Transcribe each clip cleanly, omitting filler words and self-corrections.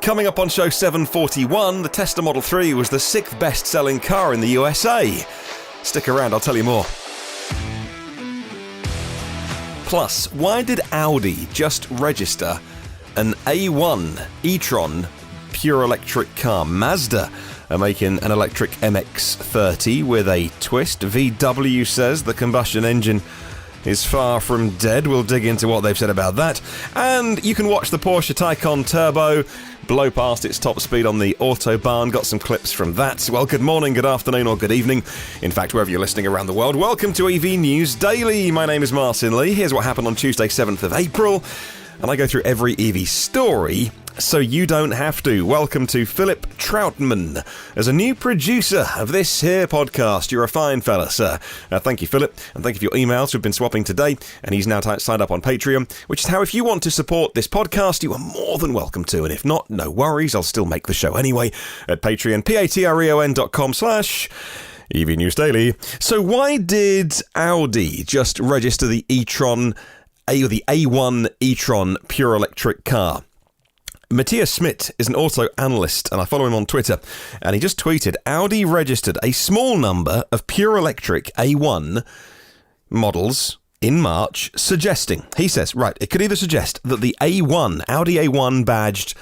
Coming up on show 741, the Tesla Model 3 was the 6th best-selling car in the USA. Stick around, I'll tell you more. Plus, why did Audi just register an A1 e-tron pure electric car? Mazda are making an electric MX-30 with a twist. VW says the combustion engine is far from dead. We'll dig into what they've said about that. And you can watch the Porsche Taycan Turbo blow past its top speed on the Autobahn. Got some clips from that. Well, good morning, good afternoon, or good evening. In fact, wherever you're listening around the world, welcome to EV News Daily. My name is Martyn Lee. Here's what happened on Tuesday, 7th of April. And I go through every EV story so you don't have to. Welcome to PHILIP Trautman as a new producer of this here podcast. You're a fine fella, sir. Thank you, Philip, and thank you for your emails. We've been swapping today, and he's now signed up on Patreon, which is how, if you want to support this podcast, you are more than welcome to. And if not, no worries, I'll still make the show anyway at Patreon, patreon.com/EV News Daily. So why did Audi just register the e-tron, the A1 e-tron pure electric car? Matthias Schmidt is an auto analyst, and I follow him on Twitter, and he just tweeted, Audi registered a small number of pure electric A1 models in March, suggesting, he says, right, it could either suggest that the A1, Audi A1 badged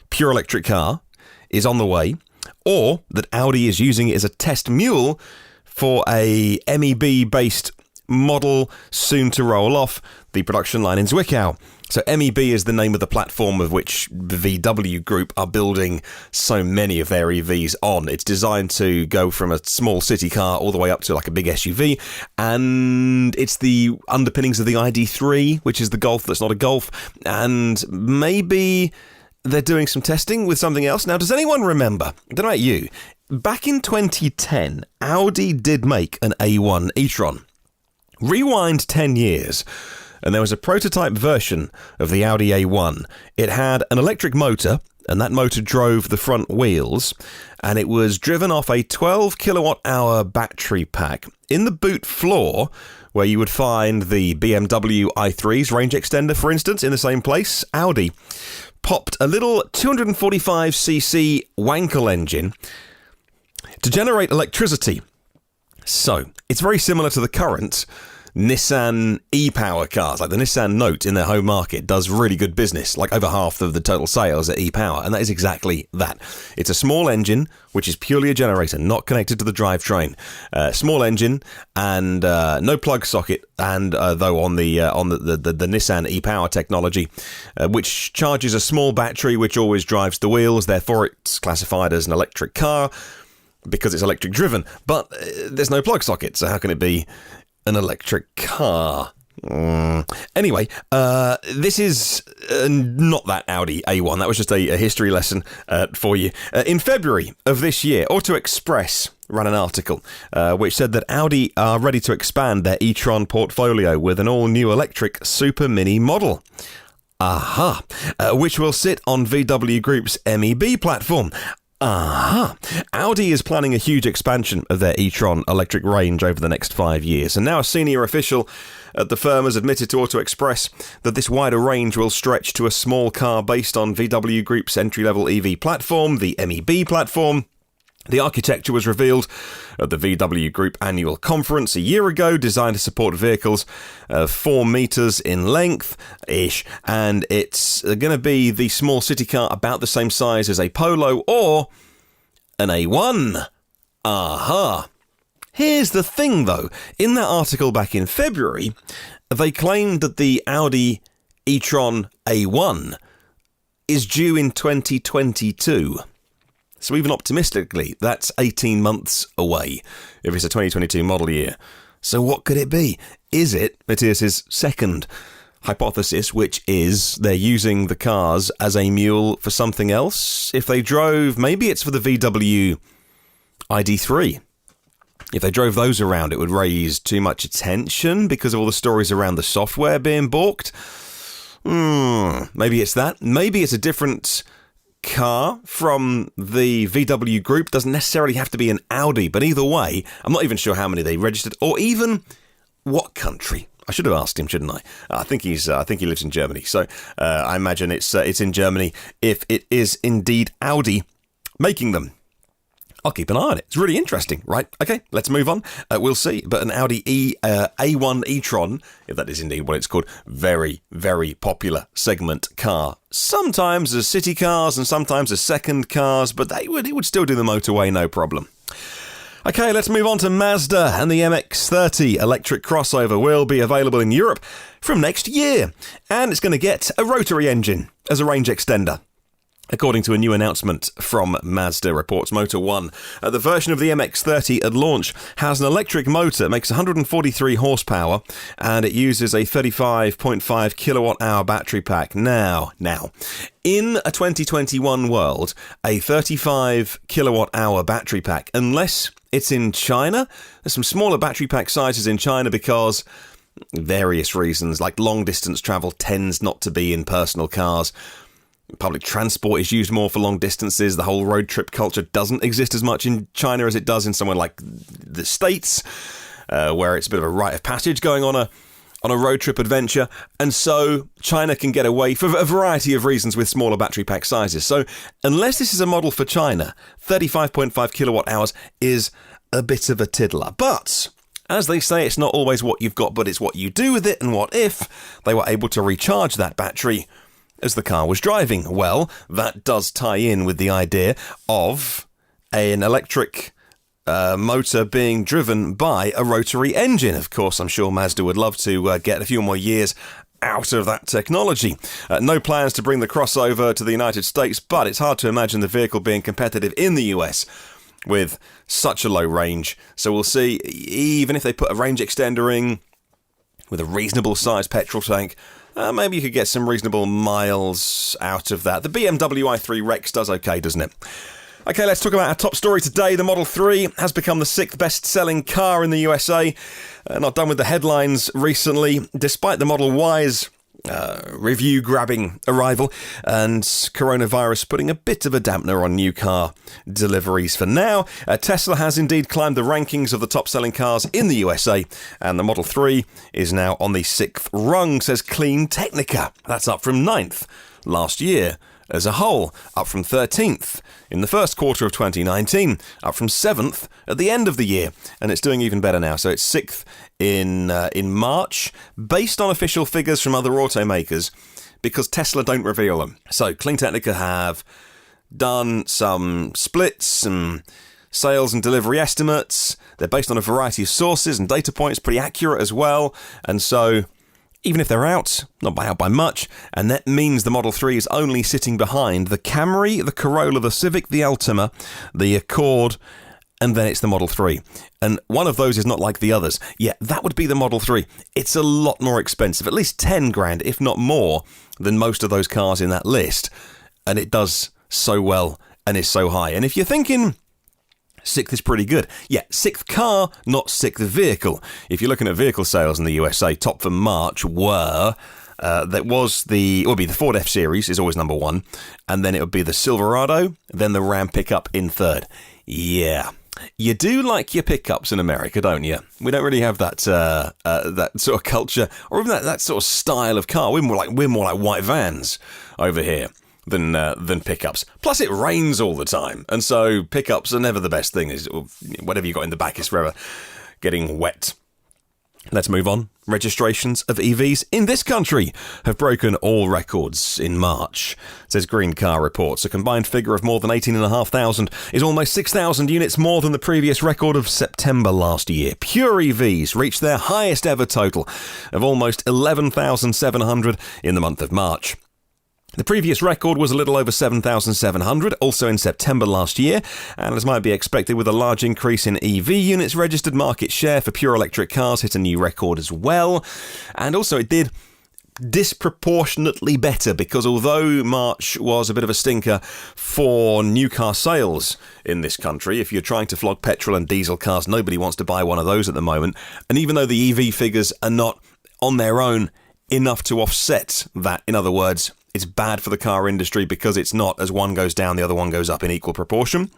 pure electric car is on the way, or that Audi is using it as a test mule for a MEB-based model soon to roll off the production line in Zwickau. So MEB is the name of the platform of which the VW group are building so many of their EVs on. It's designed to go from a small city car all the way up to like a big SUV, and it's the underpinnings of the ID3, which is the Golf that's not a Golf, and maybe they're doing some testing with something else. Now, does anyone remember, I don't know about you, back in 2010, Audi did make an A1 e-tron. Rewind 10 years, and there was a prototype version of the Audi A1. It had an electric motor, and that motor drove the front wheels, and it was driven off a 12 kilowatt hour battery pack. In the boot floor, where you would find the BMW i3's range extender, for instance, in the same place, Audi popped a little 245cc Wankel engine to generate electricity. So, it's very similar to the current Nissan e-power cars. Like the Nissan Note in their home market does really good business, like over half of the total sales at e-power, and that is exactly that. It's a small engine, which is purely a generator, not connected to the drivetrain. Small engine and no plug socket, and though on the Nissan e-power technology, which charges a small battery which always drives the wheels, therefore it's classified as an electric car, because it's electric driven, but there's no plug socket, so how can it be an electric car? Anyway, this is not that Audi A1. That was just a history lesson for you. In February of this year, Auto Express ran an article which said that Audi are ready to expand their e-tron portfolio with an all-new electric Super Mini model. Aha! Which will sit on VW Group's MEB platform. Audi is planning a huge expansion of their e-tron electric range over the next 5 years, and now a senior official at the firm has admitted to Auto Express that this wider range will stretch to a small car based on VW Group's entry-level EV platform, the MEB platform. The architecture was revealed at the VW Group annual conference a year ago, designed to support vehicles 4 meters in length-ish, and it's going to be the small city car about the same size as a Polo or an A1. Aha! Here's the thing, though. In that article back in February, they claimed that the Audi e-tron A1 is due in 2022. So even optimistically, that's 18 months away if it's a 2022 model year. So what could it be? Is it Matthias's second hypothesis, which is they're using the cars as a mule for something else? If they drove, maybe it's for the VW ID3. If they drove those around, it would raise too much attention because of all the stories around the software being balked. Maybe it's that. Maybe it's a different car from the VW group. Doesn't necessarily have to be an Audi, but either way, I'm not even sure how many they registered or even what country. I should have asked him, shouldn't I? I think he lives in Germany. So I imagine it's in Germany if it is indeed Audi making them. I'll keep an eye on it. It's really interesting, right? Okay, let's move on. We'll see. But an Audi A1 e-tron, if that is indeed what it's called, very, very popular segment car. Sometimes as city cars and sometimes as second cars, but it would still do the motorway, no problem. Okay, let's move on to Mazda, and the MX-30 electric crossover will be available in Europe from next year, and it's going to get a rotary engine as a range extender. According to a new announcement from Mazda, reports Motor One, the version of the MX-30 at launch has an electric motor, makes 143 horsepower, and it uses a 35.5 kilowatt-hour battery pack. Now, in a 2021 world, a 35 kilowatt-hour battery pack, unless it's in China, there's some smaller battery pack sizes in China because various reasons, like long-distance travel tends not to be in personal cars. Public transport is used more for long distances. The whole road trip culture doesn't exist as much in China as it does in somewhere like the States, where it's a bit of a rite of passage going on a road trip adventure. And so China can get away, for a variety of reasons, with smaller battery pack sizes. So unless this is a model for China, 35.5 kilowatt hours is a bit of a tiddler. But as they say, it's not always what you've got, but it's what you do with it. And what if they were able to recharge that battery as the car was driving? Well, that does tie in with the idea of an electric motor being driven by a rotary engine. Of course, I'm sure Mazda would love to get a few more years out of that technology. No plans to bring the crossover to the United States, but it's hard to imagine the vehicle being competitive in the US with such a low range. So we'll see. Even if they put a range extender in with a reasonable sized petrol tank, maybe you could get some reasonable miles out of that. The BMW i3 Rex does okay, doesn't it? Okay, let's talk about our top story today. The Model 3 has become the 6th best-selling car in the USA. Not done with the headlines recently, despite the Model Y's review-grabbing arrival and coronavirus putting a bit of a dampener on new car deliveries for now. Tesla has indeed climbed the rankings of the top-selling cars in the USA, and the Model 3 is now on the 6th rung, says Clean Technica. That's up from 9th last year as a whole, up from 13th in the first quarter of 2019, up from 7th at the end of the year, and it's doing even better now. So it's 6th in March, based on official figures from other automakers, because Tesla don't reveal them. So Clean Technica have done some splits, some sales and delivery estimates. They're based on a variety of sources and data points, pretty accurate as well, and so even if they're out, not out by much, and that means the Model 3 is only sitting behind the Camry, the Corolla, the Civic, the Altima, the Accord, and then it's the Model 3. And one of those is not like the others. Yeah, that would be the Model 3. It's a lot more expensive, at least 10 grand, if not more, than most of those cars in that list. And it does so well and is so high. And if you're thinking 6th is pretty good. Yeah, 6th car, not 6th vehicle. If you're looking at vehicle sales in the USA, top for March were, it would be the Ford F-Series is always number 1, and then it would be the Silverado, then the Ram pickup in 3rd. Yeah. You do like your pickups in America, don't you? We don't really have that that sort of culture, or even that sort of style of car. We're more like white vans over here than pickups. Plus, it rains all the time, and so pickups are never the best thing. Whatever you got in the back is forever getting wet. Let's move on. Registrations of EVs in this country have broken all records in March, says Green Car Reports. A combined figure of more than 18,500 is almost 6,000 units more than the previous record of September last year. Pure EVs reached their highest ever total of almost 11,700 in the month of March. The previous record was a little over 7,700, also in September last year, and as might be expected with a large increase in EV units registered, market share for pure electric cars hit a new record as well. And also it did disproportionately better, because although March was a bit of a stinker for new car sales in this country, if you're trying to flog petrol and diesel cars, nobody wants to buy one of those at the moment. And even though the EV figures are not on their own enough to offset that, in other words, it's bad for the car industry because it's not, as one goes down, the other one goes up in equal proportion.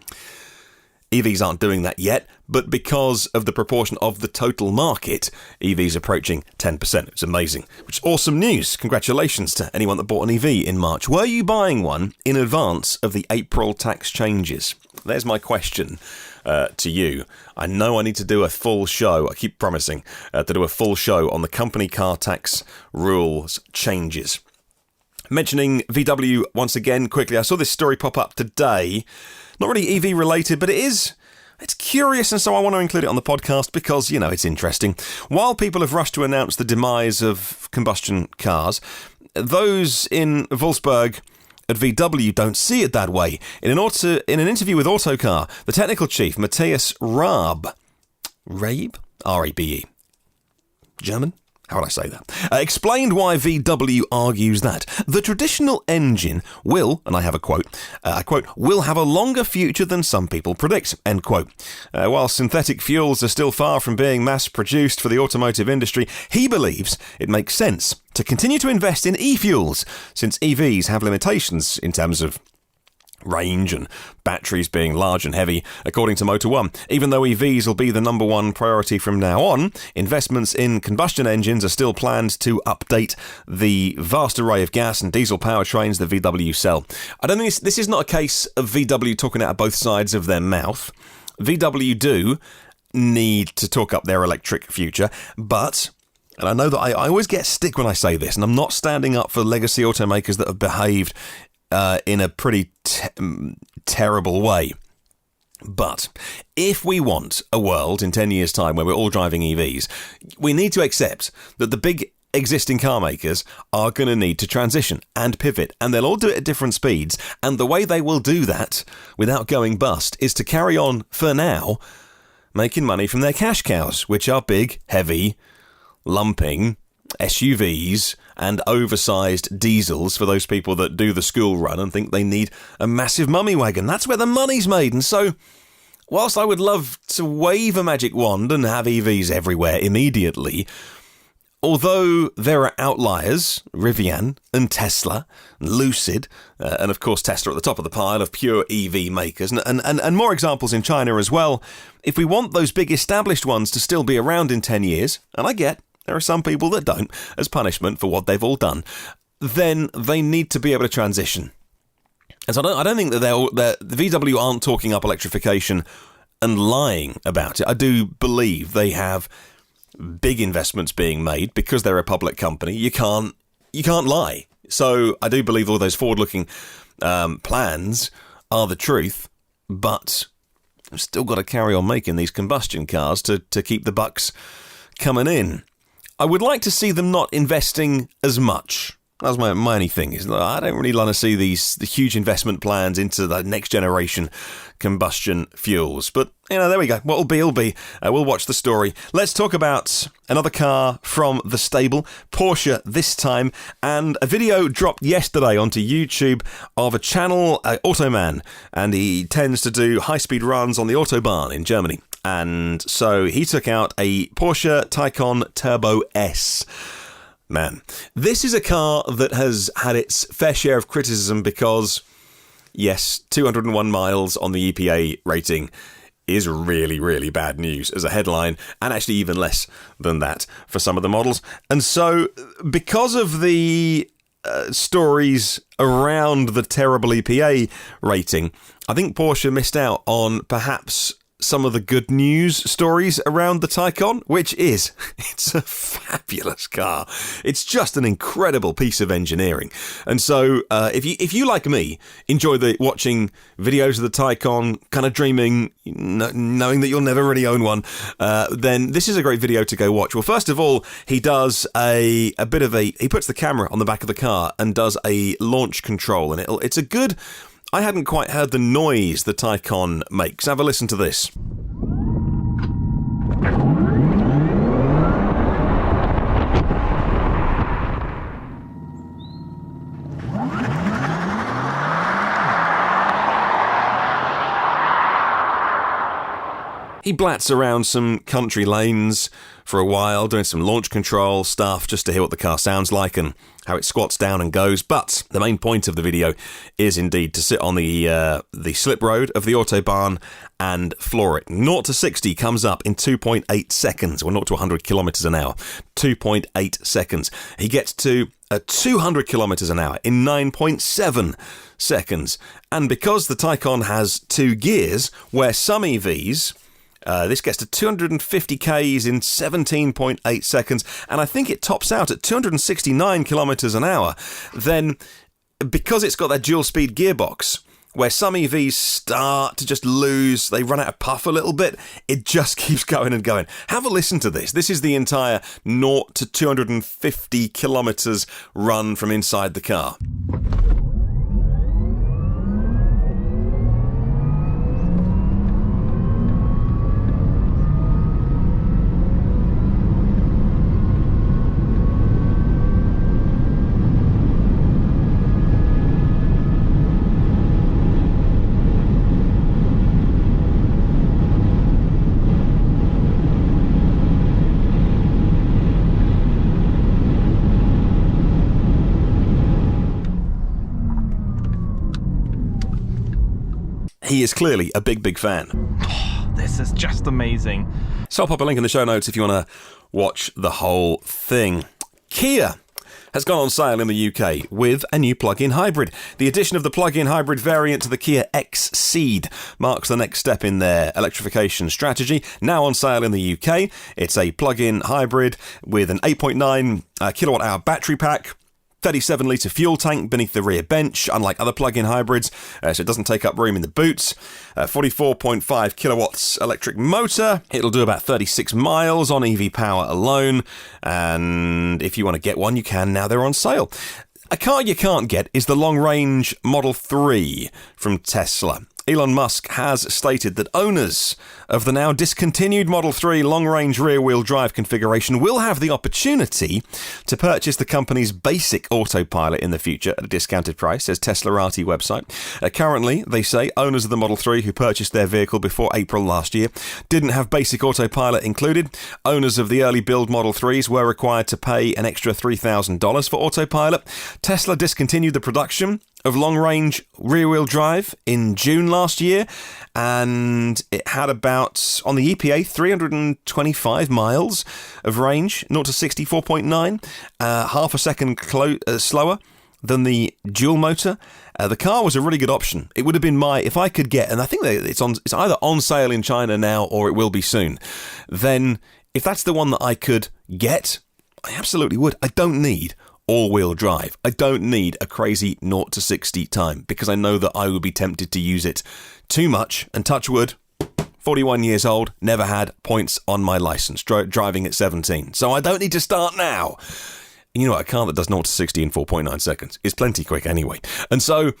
EVs aren't doing that yet, but because of the proportion of the total market, EVs approaching 10%. It's amazing, which is awesome news. Congratulations to anyone that bought an EV in March. Were you buying one in advance of the April tax changes? There's my question to you. I know I need to do a full show. I keep promising to do a full show on the company car tax rules changes. Mentioning VW once again quickly, I saw this story pop up today. Not really EV related, but it's curious, and so I want to include it on the podcast because, it's interesting. While people have rushed to announce the demise of combustion cars, those in Wolfsburg at VW don't see it that way. In an interview with Autocar, the technical chief, Matthias Rabe, R-A-B-E, German? How would I say that? Explained why VW argues that the traditional engine will, and I have a quote, will have a longer future than some people predict, end quote. While synthetic fuels are still far from being mass-produced for the automotive industry, he believes it makes sense to continue to invest in e-fuels, since EVs have limitations in terms of range and batteries being large and heavy, according to Motor One. Even though EVs will be the number one priority from now on, investments in combustion engines are still planned to update the vast array of gas and diesel powertrains that VW sell. I don't think this is not a case of VW talking out of both sides of their mouth. VW do need to talk up their electric future, but... And I know that I always get stick when I say this, and I'm not standing up for legacy automakers that have behaved in a pretty terrible way. But if we want a world in 10 years' time where we're all driving EVs, we need to accept that the big existing car makers are going to need to transition and pivot, and they'll all do it at different speeds. And the way they will do that without going bust is to carry on, for now, making money from their cash cows, which are big, heavy, lumping SUVs and oversized diesels for those people that do the school run and think they need a massive mummy wagon. That's where the money's made. And so, whilst I would love to wave a magic wand and have EVs everywhere immediately, although there are outliers, Rivian and Tesla, and Lucid, and of course Tesla at the top of the pile of pure EV makers, and more examples in China as well, if we want those big established ones to still be around in 10 years, and I get there are some people that don't, as punishment for what they've all done, then they need to be able to transition. And so I don't think that the VW aren't talking up electrification and lying about it. I do believe they have big investments being made because they're a public company. You can't lie. So I do believe all those forward-looking plans are the truth, but I've still got to carry on making these combustion cars to keep the bucks coming in. I would like to see them not investing as much. That's my only thing. Is I don't really want to see the huge investment plans into the next generation combustion fuels. But, there we go. What'll be, will be. We'll watch the story. Let's talk about another car from the stable, Porsche this time, and a video dropped yesterday onto YouTube of a channel, Automan, and he tends to do high-speed runs on the Autobahn in Germany. And so he took out a Porsche Taycan Turbo S. Man, this is a car that has had its fair share of criticism because, yes, 201 miles on the EPA rating is really, really bad news as a headline, and actually even less than that for some of the models. And so, because of the stories around the terrible EPA rating, I think Porsche missed out on perhaps some of the good news stories around the Taycan, which is, it's a fabulous car. It's just an incredible piece of engineering. And so, if you like me, enjoy watching videos of the Taycan, kind of dreaming, knowing that you'll never really own one, then this is a great video to go watch. Well, first of all, he does he puts the camera on the back of the car and does a launch control, and it's a good... I hadn't quite heard the noise the Taycan makes. Have a listen to this. He blats around some country lanes for a while, doing some launch control stuff just to hear what the car sounds like and how it squats down and goes. But the main point of the video is indeed to sit on the slip road of the Autobahn and floor it. 0 to 60 comes up in 2.8 seconds, or 0 to 100 kilometers an hour, 2.8 seconds. He gets to 200 kilometers an hour in 9.7 seconds. And because the Taycan has 2 gears, where some EVs... this gets to 250 Ks in 17.8 seconds, and I think it tops out at 269 kilometers an hour. Then, because it's got that dual-speed gearbox, where some EVs start to just lose, they run out of puff a little bit, it just keeps going and going. Have a listen to this. This is the entire 0 to 250 kilometers run from inside the car. He is clearly a big fan. This is just amazing. So I'll pop a link in the show notes if you want to watch the whole thing. Kia has gone on sale in the UK with a new plug-in hybrid. The addition of the plug-in hybrid variant to the Kia X-Ceed marks the next step in their electrification strategy. Now on sale in the UK, it's a plug-in hybrid with an 8.9 kilowatt-hour battery pack, 37-litre fuel tank beneath the rear bench, unlike other plug-in hybrids, so it doesn't take up room in the boots. 44.5 kilowatts electric motor. It'll do about 36 miles on EV power alone, and if you want to get one, you can now. They're on sale. A car you can't get is the long-range Model 3 from Tesla. Elon Musk has stated that owners of the now discontinued Model 3 long-range rear-wheel drive configuration will have the opportunity to purchase the company's basic autopilot in the future at a discounted price, says Teslarati website. Currently, they say, owners of the Model 3 who purchased their vehicle before April last year didn't have basic autopilot included. Owners of the early build Model 3s were required to pay an extra $3,000 for autopilot. Tesla discontinued the production of long-range rear-wheel drive in June last year, and it had about, on the EPA, 325 miles of range, 0 to 60, 4.9, half a second slower than the dual motor. The car was a really good option. It would have been if I could get, and I think that it's either on sale in China now or it will be soon, then if that's the one that I could get, I absolutely would. I don't need all-wheel drive. I don't need a crazy 0 to 60 time, because I know that I would be tempted to use it too much, and touch wood, 41 years old, never had points on my licence, driving at 17. So I don't need to start now. You know what, a car that does 0 to 60 in 4.9 seconds is plenty quick anyway. And so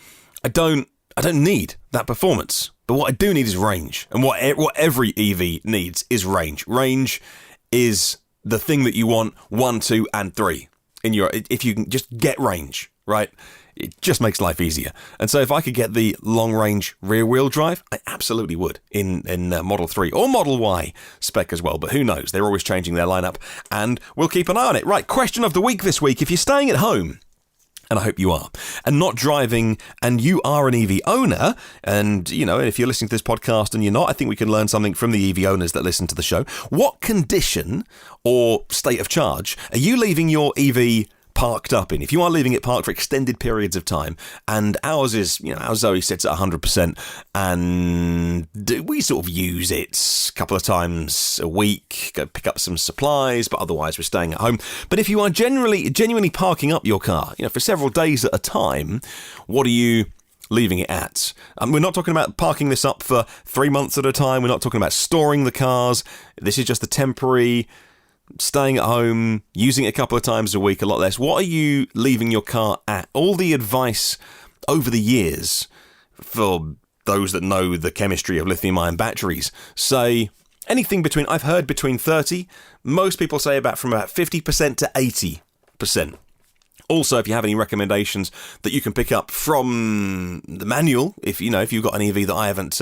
I don't need that performance. But what I do need is range. And what every EV needs is range. Range is the thing that you want 1, 2, and 3. If you can just get range, right, it just makes life easier. And so if I could get the long-range rear-wheel drive, I absolutely would in Model 3 or Model Y spec as well. But who knows? They're always changing their lineup, and we'll keep an eye on it. Right, question of the week this week. If you're staying at home, and I hope you are, and not driving, and you are an EV owner, and, you know, if you're listening to this podcast and you're not, I think we can learn something from the EV owners that listen to the show. What condition or state of charge are you leaving your EV parked up in? If you are leaving it parked for extended periods of time, and ours is, you know, our Zoe sits at 100%, and we sort of use it a couple of times a week, go pick up some supplies, but otherwise we're staying at home. But if you are genuinely parking up your car, you know, for several days at a time, what are you leaving it at? We're not talking about parking this up for 3 months at a time. We're not talking about storing the cars. This is just the temporary staying at home, using it a couple of times a week, a lot less. What are you leaving your car at? All the advice over the years, for those that know the chemistry of lithium-ion batteries, say anything between, I've heard between 30, most people say from about 50% to 80%. Also, if you have any recommendations that you can pick up from the manual, if you've got an EV that I haven't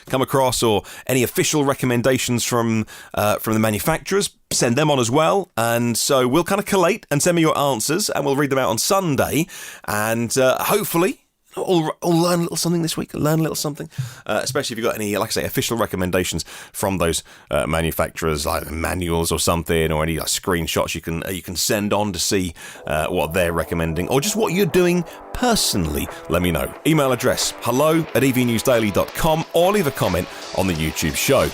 come across, or any official recommendations from the manufacturers, send them on as well. And so we'll kind of collate and send me your answers, and we'll read them out on Sunday, and hopefully I'll learn a little something this week. Especially if you've got any, like I say, official recommendations from those manufacturers, like manuals or something, or any screenshots you can send on to see what they're recommending, or just what you're doing personally. Let me know. Email address hello@evnewsdaily.com, or leave a comment on the YouTube show.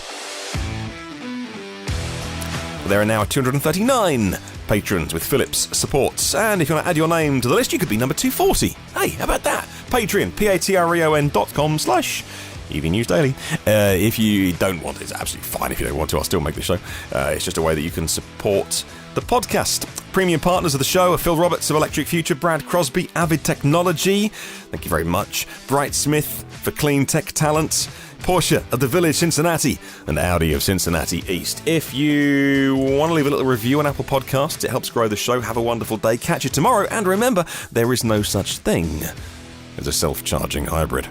There are now 239 patrons with Philip's supports, and if you want to add your name to the list, you could be number 240. Hey, how about that? Patreon, patreon.com/evnewsdaily. If you don't want it, it's absolutely fine. If you don't want to, I'll still make the show. It's just a way that you can support the podcast. Premium partners of the show are Phil Roberts of Electric Future, Brad Crosby, Avid Technology, thank you very much, Bright Smith for Clean Tech Talent, Porsche of the Village Cincinnati, and Audi of Cincinnati East. If you want to leave a little review on Apple Podcasts, it helps grow the show. Have a wonderful day. Catch you tomorrow. And remember, there is no such thing as a self-charging hybrid.